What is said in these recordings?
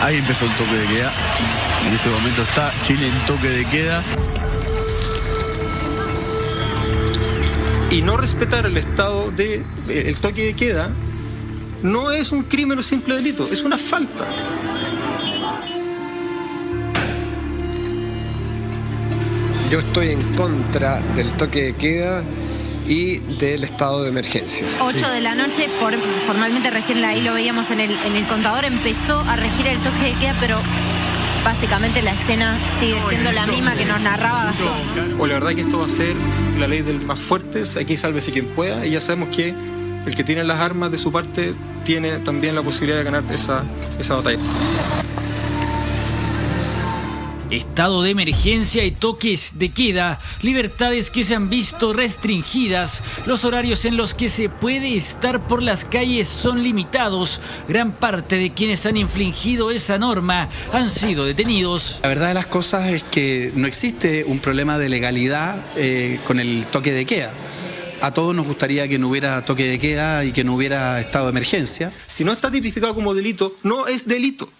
Ahí empezó el toque de queda. En este momento está Chile en toque de queda. Y no respetar el toque de queda no es un crimen o simple delito, es una falta. Yo estoy en contra del toque de queda y del estado de emergencia. 8 de la noche, formalmente recién ahí lo veíamos en el contador, empezó a regir el toque de queda, pero básicamente la escena sigue siendo la misma que nos narraba Gastón. O la verdad que esto va a ser la ley del más fuerte, aquí sálvese quien pueda, y ya sabemos que el que tiene las armas de su parte tiene también la posibilidad de ganar esa batalla. Estado de emergencia y toques de queda, libertades que se han visto restringidas, los horarios en los que se puede estar por las calles son limitados, gran parte de quienes han infringido esa norma han sido detenidos. La verdad de las cosas es que no existe un problema de legalidad con el toque de queda. A todos nos gustaría que no hubiera toque de queda y que no hubiera estado de emergencia. Si no está tipificado como delito, no es delito.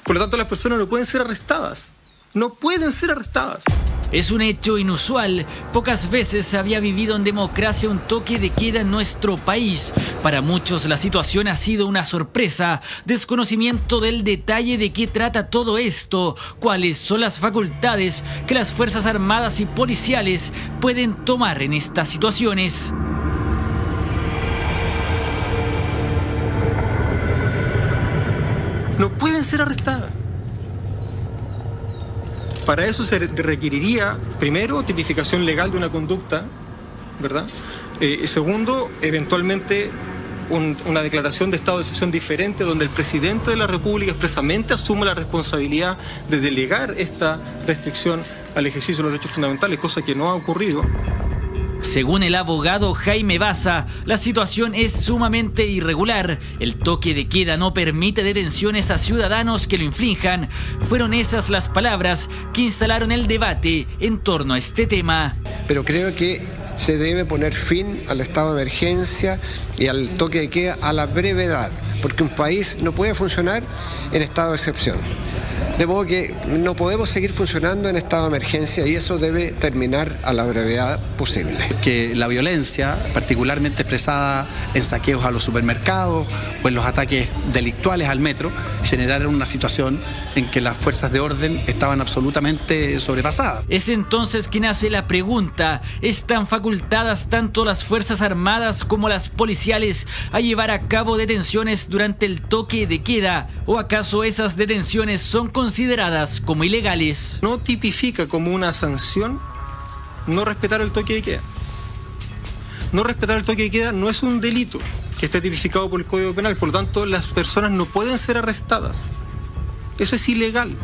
Por lo tanto, las personas no pueden ser arrestadas. No pueden ser arrestadas. Es un hecho inusual. Pocas veces se había vivido en democracia un toque de queda en nuestro país. Para muchos la situación ha sido una sorpresa. Desconocimiento del detalle de qué trata todo esto. Cuáles son las facultades que las Fuerzas Armadas y policiales pueden tomar en estas situaciones. No pueden ser arrestadas. Para eso se requeriría, primero, tipificación legal de una conducta, ¿verdad? Segundo, eventualmente una declaración de estado de excepción diferente donde el presidente de la República expresamente asume la responsabilidad de delegar esta restricción al ejercicio de los derechos fundamentales, cosa que no ha ocurrido. Según el abogado Jaime Baza, la situación es sumamente irregular. El toque de queda no permite detenciones a ciudadanos que lo infrinjan. Fueron esas las palabras que instalaron el debate en torno a este tema. Pero creo que se debe poner fin al estado de emergencia y al toque de queda a la brevedad, porque un país no puede funcionar en estado de excepción. De modo que no podemos seguir funcionando en estado de emergencia y eso debe terminar a la brevedad posible. Que la violencia, particularmente expresada en saqueos a los supermercados o en los ataques delictuales al metro, generaron una situación en que las fuerzas de orden estaban absolutamente sobrepasadas. Es entonces que nace la pregunta: ¿están facultadas tanto las Fuerzas Armadas como las policiales a llevar a cabo detenciones durante el toque de queda? ¿O acaso esas detenciones son consideradas como ilegales? No tipifica como una sanción no respetar el toque de queda. No respetar el toque de queda no es un delito que esté tipificado por el Código Penal, por lo tanto las personas no pueden ser arrestadas. Eso es ilegal.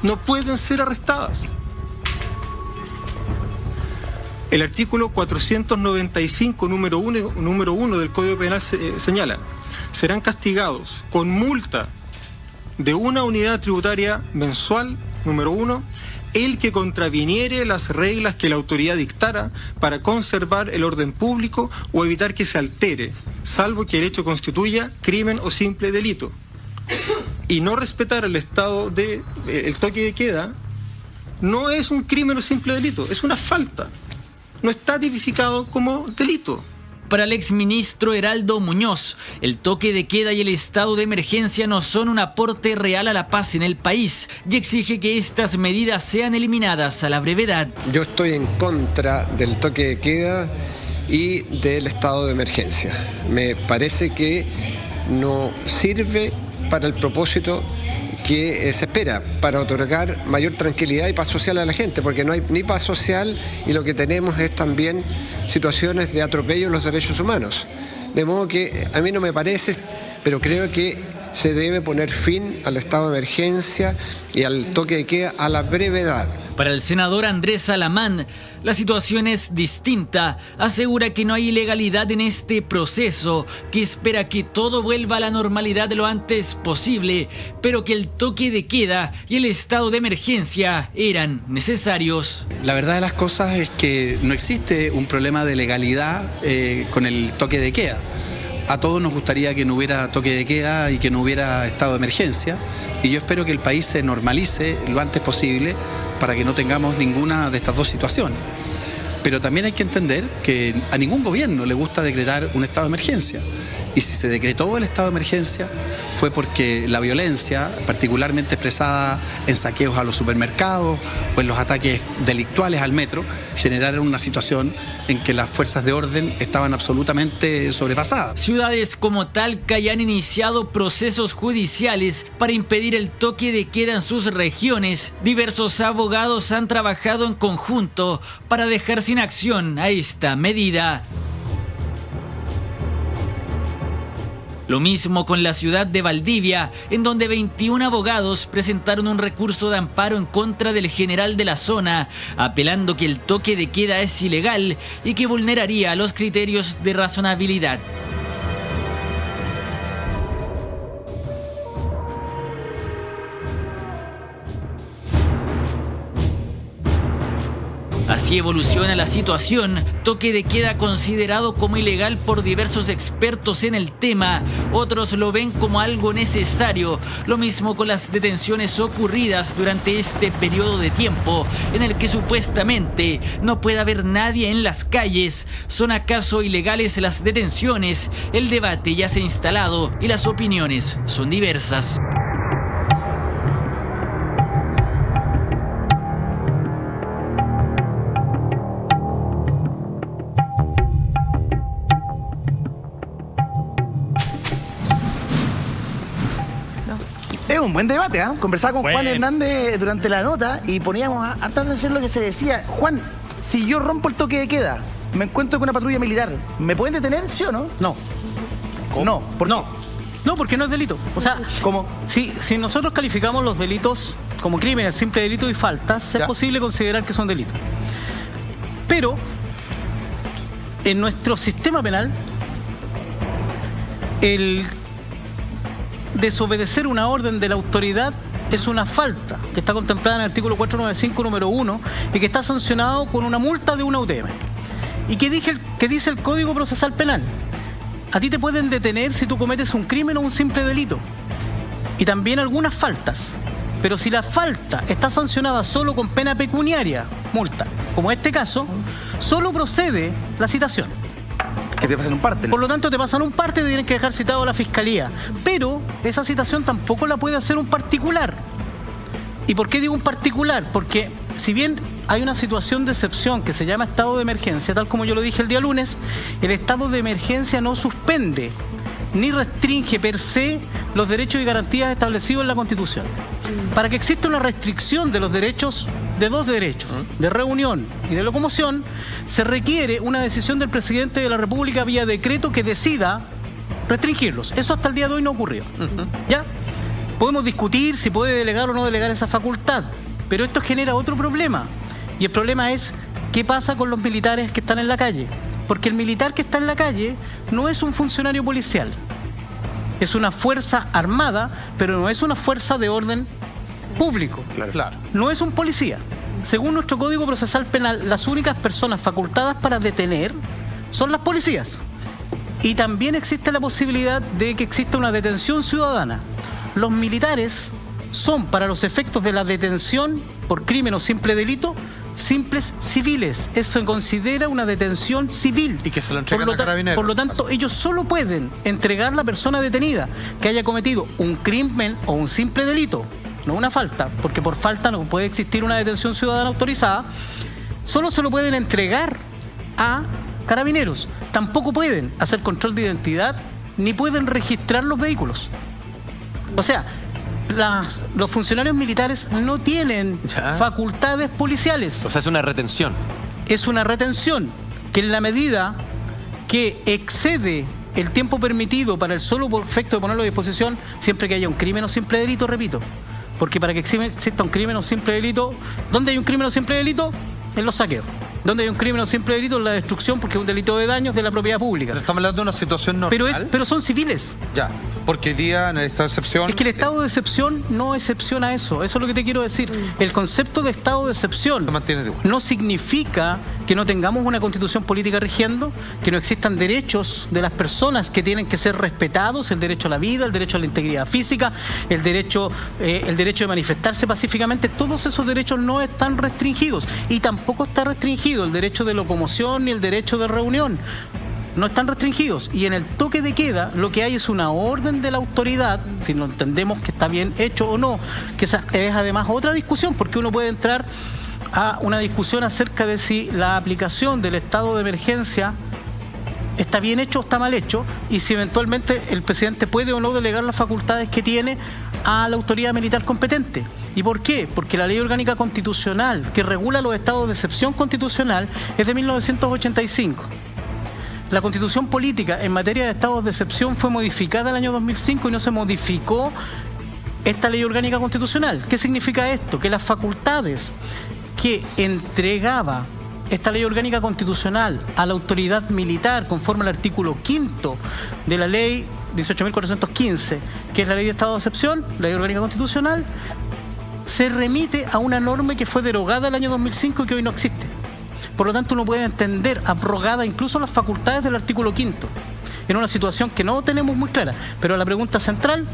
No pueden ser arrestadas. El artículo 495, número 1 del Código Penal señala: serán castigados con multa de una unidad tributaria mensual, número 1, el que contraviniere las reglas que la autoridad dictara para conservar el orden público o evitar que se altere, salvo que el hecho constituya crimen o simple delito. Y no respetar el toque de queda no es un crimen o simple delito, es una falta. No está tipificado como delito. Para el exministro Heraldo Muñoz, el toque de queda y el estado de emergencia no son un aporte real a la paz en el país y exige que estas medidas sean eliminadas a la brevedad. Yo estoy en contra del toque de queda y del estado de emergencia. Me parece que no sirve para el propósito que se espera, para otorgar mayor tranquilidad y paz social a la gente, porque no hay ni paz social y lo que tenemos es también situaciones de atropello a los derechos humanos. De modo que a mí no me parece, pero creo que se debe poner fin al estado de emergencia y al toque de queda a la brevedad. Para el senador Andrés Alamán, la situación es distinta. Asegura que no hay ilegalidad en este proceso, que espera que todo vuelva a la normalidad lo antes posible, pero que el toque de queda y el estado de emergencia eran necesarios. La verdad de las cosas es que no existe un problema de legalidad con el toque de queda. A todos nos gustaría que no hubiera toque de queda y que no hubiera estado de emergencia. y yo espero que el país se normalice lo antes posible para que no tengamos ninguna de estas dos situaciones. Pero también hay que entender que a ningún gobierno le gusta decretar un estado de emergencia. Y si se decretó el estado de emergencia fue porque la violencia, particularmente expresada en saqueos a los supermercados o en los ataques delictuales al metro, generaron una situación en que las fuerzas de orden estaban absolutamente sobrepasadas. Ciudades como Talca ya han iniciado procesos judiciales para impedir el toque de queda en sus regiones. Diversos abogados han trabajado en conjunto para dejar sin acción a esta medida. Lo mismo con la ciudad de Valdivia, en donde 21 abogados presentaron un recurso de amparo en contra del general de la zona, apelando que el toque de queda es ilegal y que vulneraría los criterios de razonabilidad. Así evoluciona la situación, toque de queda considerado como ilegal por diversos expertos en el tema, otros lo ven como algo necesario, lo mismo con las detenciones ocurridas durante este periodo de tiempo, en el que supuestamente no puede haber nadie en las calles. ¿Son acaso ilegales las detenciones? El debate ya se ha instalado y las opiniones son diversas. Es un buen debate, ¿eh? Conversaba con Juan Hernández durante la nota y poníamos harta atención a lo que se decía. Juan, si yo rompo el toque de queda, me encuentro con una patrulla militar, ¿me pueden detener, sí o no? No. ¿Cómo? No, ¿por qué? No, porque no es delito. O sea, ¿cómo? Si nosotros calificamos los delitos como crímenes, simple delito y faltas, es posible considerar que son delitos. Pero en nuestro sistema penal, el desobedecer una orden de la autoridad es una falta que está contemplada en el artículo 495, número 1, y que está sancionado con una multa de una UTM. ¿Y qué dice el Código Procesal Penal? A ti te pueden detener si tú cometes un crimen o un simple delito. Y también algunas faltas. Pero si la falta está sancionada solo con pena pecuniaria, multa, como este caso, solo procede la citación. Que te pasan un parte, ¿no? Por lo tanto, te pasan un parte y te tienen que dejar citado a la fiscalía. Pero esa citación tampoco la puede hacer un particular. ¿Y por qué digo un particular? Porque si bien hay una situación de excepción que se llama estado de emergencia, tal como yo lo dije el día lunes, el estado de emergencia no suspende ni restringe per se los derechos y garantías establecidos en la Constitución. Para que exista una restricción de los derechos, de dos derechos, de reunión y de locomoción, se requiere una decisión del presidente de la República vía decreto que decida restringirlos. Eso hasta el día de hoy no ocurrió. ¿Ya? Podemos discutir si puede delegar o no delegar esa facultad, pero esto genera otro problema. Y el problema es qué pasa con los militares que están en la calle. Porque el militar que está en la calle no es un funcionario policial. Es una fuerza armada, pero no es una fuerza de orden público. Claro. No es un policía. Según nuestro Código Procesal Penal, las únicas personas facultadas para detener son las policías. Y también existe la posibilidad de que exista una detención ciudadana. Los militares son, para los efectos de la detención por crimen o simple delito, simples civiles. Eso se considera una detención civil. Y que se lo entregan a Carabineros. Por lo tanto, ellos solo pueden entregar a la persona detenida que haya cometido un crimen o un simple delito, no una falta, porque por falta no puede existir una detención ciudadana autorizada. Solo se lo pueden entregar a Carabineros. Tampoco pueden hacer control de identidad ni pueden registrar los vehículos. O sea, los funcionarios militares no tienen facultades policiales. O sea, es una retención. Es una retención que en la medida que excede el tiempo permitido para el solo efecto de ponerlo a disposición, siempre que haya un crimen o simple delito, repito. Porque para que exista un crimen o simple delito, ¿dónde hay un crimen o simple delito? En los saqueos. ¿Dónde hay un crimen o simple delito? En la destrucción, porque es un delito de daños de la propiedad pública. Pero estamos hablando de una situación normal. Pero son civiles. Ya, porque hoy día en el estado de excepción... Es que el estado de excepción no excepciona eso. Eso es lo que te quiero decir. El concepto de estado de excepción se mantiene igual. no significa que no tengamos una constitución política rigiendo, que no existan derechos de las personas que tienen que ser respetados, el derecho a la vida, el derecho a la integridad física, el derecho de manifestarse pacíficamente. Todos esos derechos no están restringidos, y tampoco está restringido el derecho de locomoción ni el derecho de reunión. No están restringidos, y en el toque de queda lo que hay es una orden de la autoridad, si no entendemos que está bien hecho o no, que esa es además otra discusión, porque uno puede entrar a una discusión acerca de si la aplicación del estado de emergencia está bien hecho o está mal hecho, y si eventualmente el presidente puede o no delegar las facultades que tiene a la autoridad militar competente. ¿Y por qué? Porque la ley orgánica constitucional que regula los estados de excepción constitucional es de 1985. La constitución política en materia de estados de excepción fue modificada el año 2005 y no se modificó esta ley orgánica constitucional. ¿Qué significa esto? Que las facultades que entregaba esta ley orgánica constitucional a la autoridad militar conforme al artículo 5 de la ley 18.415, que es la ley de estado de excepción, la ley orgánica constitucional, se remite a una norma que fue derogada el año 2005 y que hoy no existe. Por lo tanto, uno puede entender abrogada incluso las facultades del artículo 5, en una situación que no tenemos muy clara. Pero la pregunta central,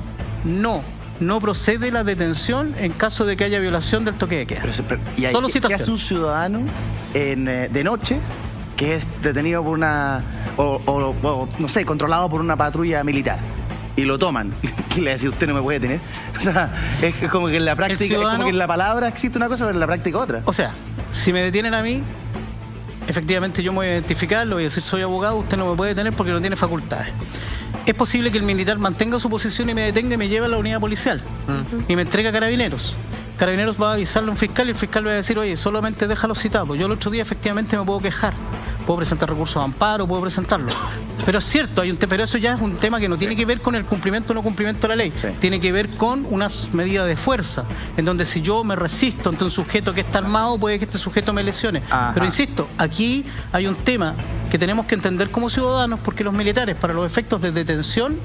no procede la detención en caso de que haya violación del toque de queda. Solo citación. ¿Qué hace un ciudadano de noche que es detenido por una, o no sé, controlado por una patrulla militar? Y lo toman, ¿qué le decía? Usted no me puede detener. O sea, es como que en la práctica, ciudadano, es como que en la palabra existe una cosa, pero en la práctica otra. O sea, si me detienen a mí, efectivamente yo me voy a identificar, le voy a decir soy abogado, usted no me puede detener porque no tiene facultades. Es posible que el militar mantenga su posición y me detenga y me lleve a la unidad policial y me entrega a Carabineros. Carabineros va a avisarle a un fiscal y el fiscal va a decir, oye, solamente déjalo citado. Yo el otro día efectivamente me puedo quejar, puedo presentar recursos de amparo, puedo presentarlo. Pero es cierto, pero eso ya es un tema que no tiene que ver con el cumplimiento o no cumplimiento de la ley. Sí. Tiene que ver con unas medidas de fuerza, en donde si yo me resisto ante un sujeto que está armado, puede que este sujeto me lesione. Ajá. Pero insisto, aquí hay un tema que tenemos que entender como ciudadanos, porque los militares, para los efectos de detención,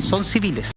son civiles.